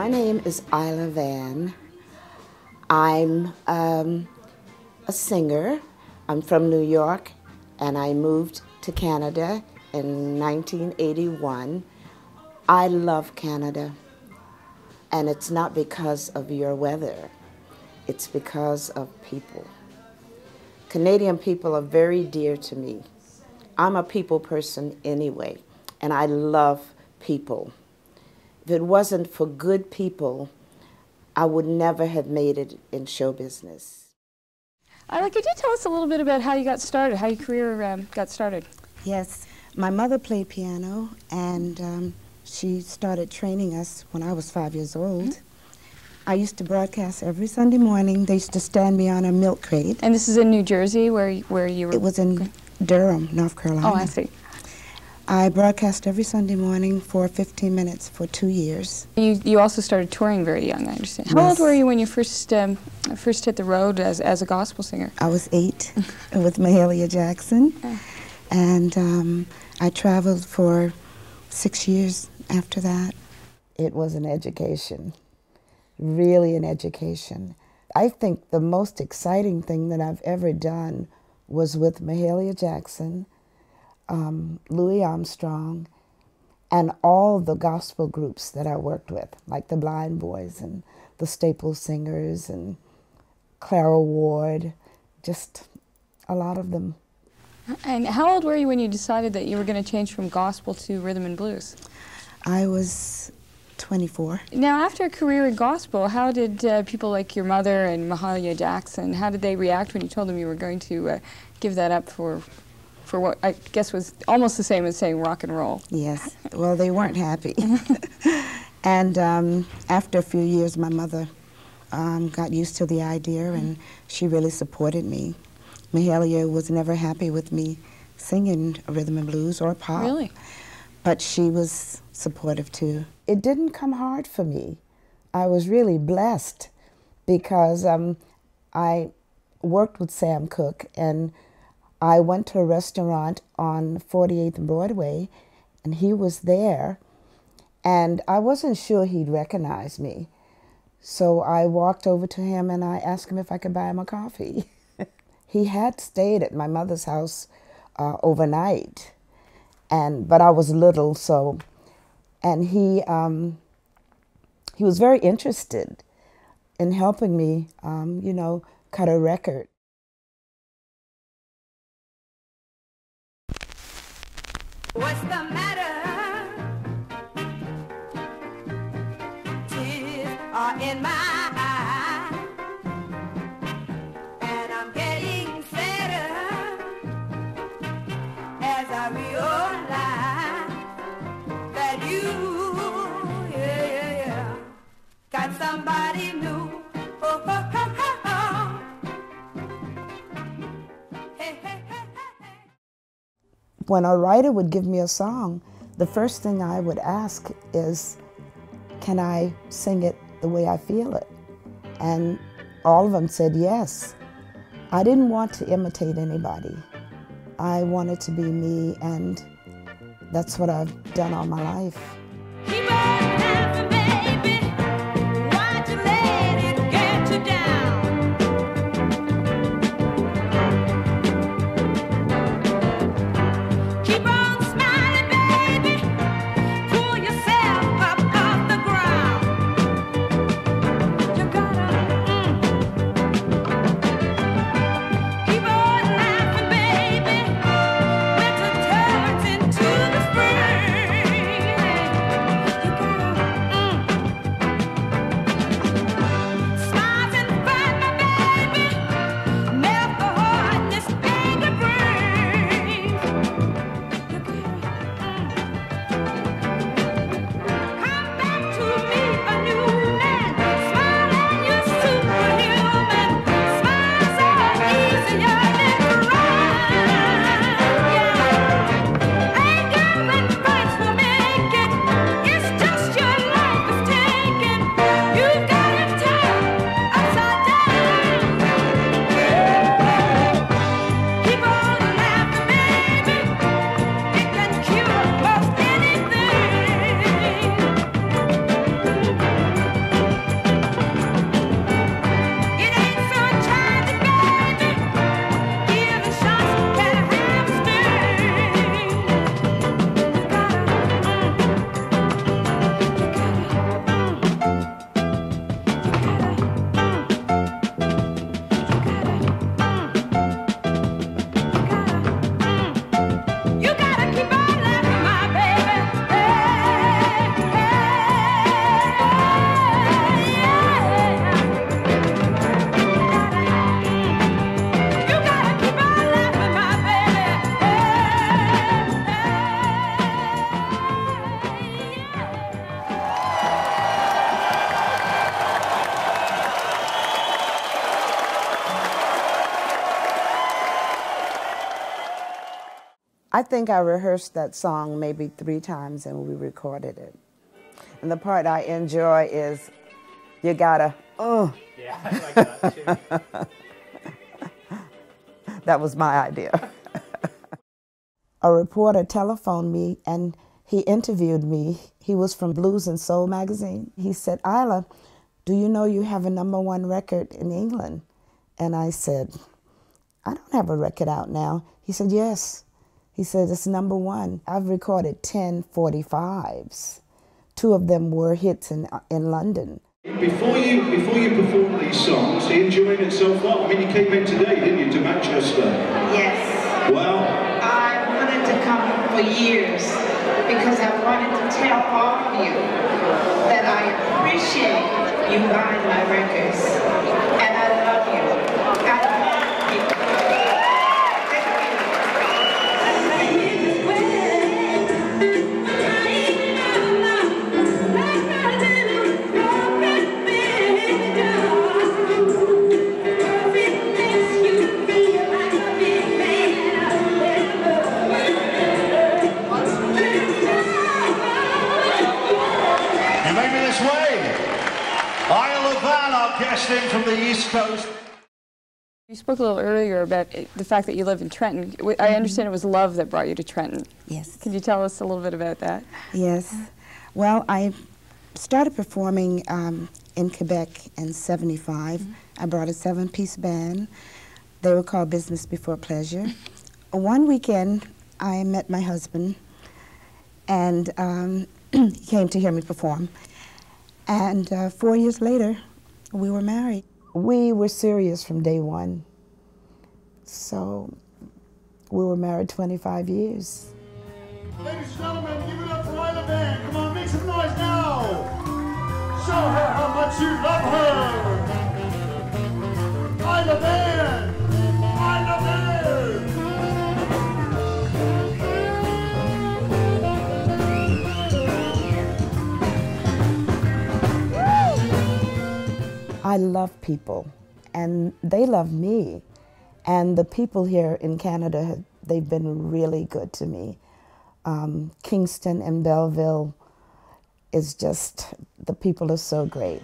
My name is Ila Vann. I'm a singer. I'm from New York, and I moved to Canada in 1981. I love Canada, and it's not because of your weather. It's because of people. Canadian people are very dear to me. I'm a people person anyway, and I love people. If it wasn't for good people, I would never have made it in show business. Ila, could you tell us a little bit about how you got started, how your career got started? Yes, my mother played piano, and she started training us when I was 5 years old. Mm-hmm. I used to broadcast every Sunday morning. They used to stand me on a milk crate. And this is in New Jersey, where you were? It was in Durham, North Carolina. Oh, I see. I broadcast every Sunday morning for 15 minutes for 2 years. You also started touring very young, I understand. How old were you when you first hit the road as a gospel singer? I was 8 with Mahalia Jackson, and I traveled for 6 years after that. It was an education, really an education. I think the most exciting thing that I've ever done was with Mahalia Jackson, Louis Armstrong, and all the gospel groups that I worked with, like the Blind Boys and the Staple Singers and Clara Ward, just a lot of them. And how old were you when you decided that you were going to change from gospel to rhythm and blues? I was 24. Now, after a career in gospel, how did people like your mother and Mahalia Jackson, how did they react when you told them you were going to give that up for what I guess was almost the same as saying rock and roll? Yes. Well, they weren't happy. And after a few years, my mother got used to the idea, and she really supported me. Mahalia was never happy with me singing rhythm and blues or pop. Really? But she was supportive too. It didn't come hard for me. I was really blessed because I worked with Sam Cooke, and I went to a restaurant on 48th and Broadway, and he was there, and I wasn't sure he'd recognize me. So I walked over to him and I asked him if I could buy him a coffee. He had stayed at my mother's house overnight, but I was little, so, and he was very interested in helping me, you know, cut a record. What's the matter? Tears are in my eyes, and I'm getting sadder as I realize that you, got somebody new. Oh, oh, oh, oh, oh. Hey, hey, hey, hey, hey. When a writer would give me a song, the first thing I would ask is, can I sing it the way I feel it? And all of them said yes. I didn't want to imitate anybody. I wanted to be me, and that's what I've done all my life. Keep on laughing, baby. Why'd you let it get you down? Keep on smiling, baby. Pull yourself up off the ground. You gotta keep on laughing, baby. Winter turns into the spring. I think I rehearsed that song maybe 3 times and we recorded it. And the part I enjoy is, you gotta, Yeah, I like that too. That was my idea. A reporter telephoned me and he interviewed me. He was from Blues and Soul magazine. He said, Ila, do you know you have a '1 record in England? And I said, I don't have a record out now. He said, yes. He said, it's #1. I've recorded 10 45s. 2 of them were hits in London. Before you perform these songs, are you enjoying it so far? I mean, you came in today, didn't you, to Manchester? Yes. Wow. I wanted to come for years because I wanted to tell all of you that I appreciate you buying my records. And I love you. I love you. You made me this way. Ila Vann, our guest in from the East Coast. You spoke a little earlier about the fact that you live in Trenton. I understand it was love that brought you to Trenton. Yes. Can you tell us a little bit about that? Yes. Well, I started performing in Quebec in '75. I brought a 7-piece band. They were called Business Before Pleasure. One weekend, I met my husband, and he came to hear me perform. And 4 years later, we were married. We were serious from day one. So we were married 25 years. Ladies and gentlemen, give it up for Ila Vann. Come on, make some noise now. Show her how much you love her. Ila Vann. Ila Vann. I love people, and they love me. And the people here in Canada, they've been really good to me. Kingston and Belleville is just, the people are so great.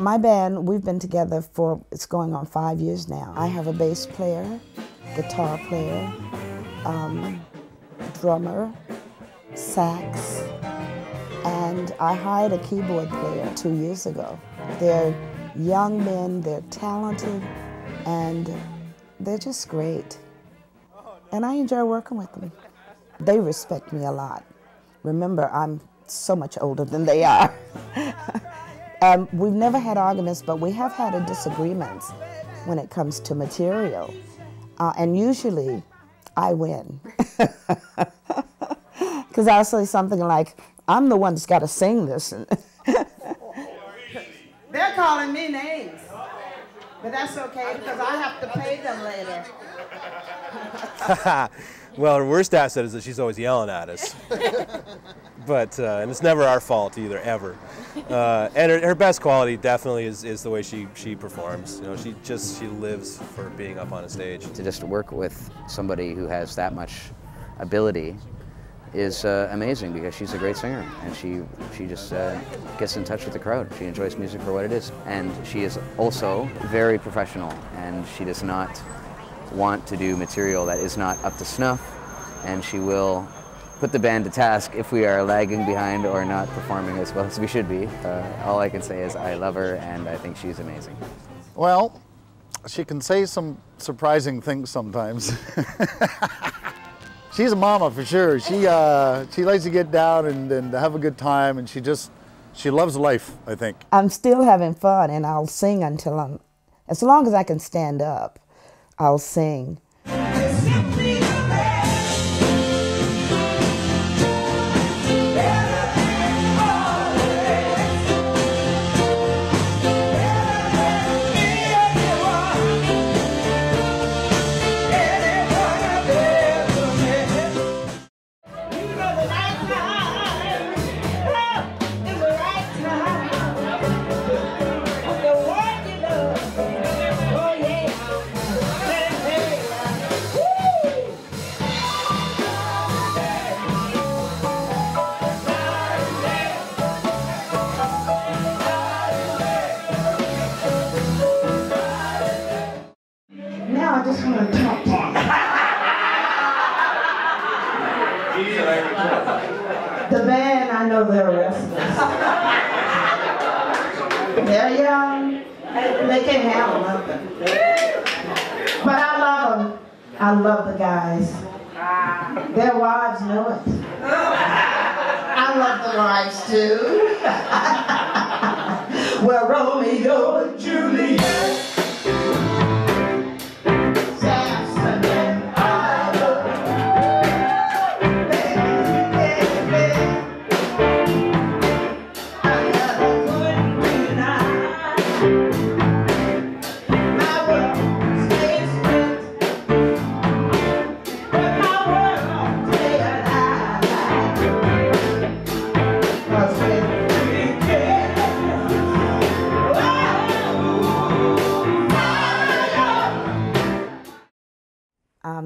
My band, we've been together for, it's going on 5 years now. I have a bass player, guitar player, drummer, sax, and I hired a keyboard player 2 years ago. They're young men, they're talented, and they're just great. And I enjoy working with them. They respect me a lot. Remember, I'm so much older than they are. We've never had arguments, but we have had disagreements when it comes to material. And usually, I win. Because I'll say something like, I'm the one that's got to sing this. They're calling me names. But that's okay, because I have to pay them later. Well, her worst asset is that she's always yelling at us. But, and it's never our fault either, ever. And her best quality definitely is the way she performs. You know, she lives for being up on a stage. To just work with somebody who has that much ability is amazing, because she's a great singer, and she just gets in touch with the crowd. She enjoys music for what it is. And she is also very professional, and she does not want to do material that is not up to snuff, and she will put the band to task if we are lagging behind or not performing as well as we should be. All I can say is I love her, and I think she's amazing. Well, she can say some surprising things sometimes. She's a mama for sure. She likes to get down and have a good time, and she loves life, I think. I'm still having fun, and I'll sing until as long as I can stand up, I'll sing. Now I just want to talk to you. The band, I know they're restless. They're young. They can't handle nothing. But I love them. I love the guys. Their wives know it. I love the wives too. Well, Romeo and Juliet.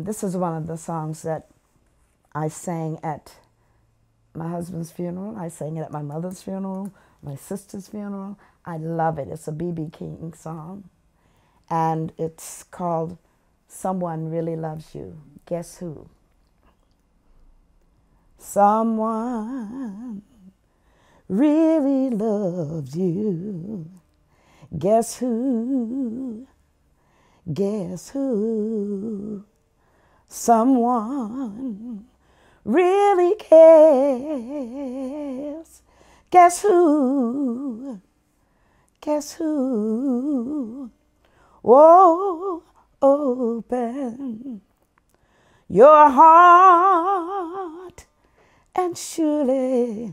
This is one of the songs that I sang at my husband's funeral. I sang it at my mother's funeral, my sister's funeral. I love it. It's a B.B. King song. And it's called Someone Really Loves You. Guess who? Someone really loves you. Guess who? Guess who? Someone really cares. Guess who? Guess who? Oh, open your heart, and surely,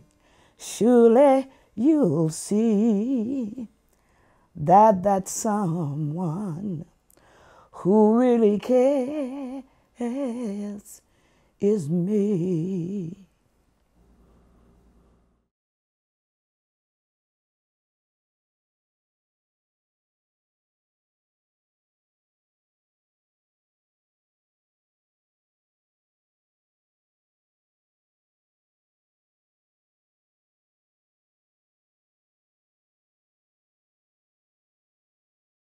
surely you'll see that someone who really cares is me.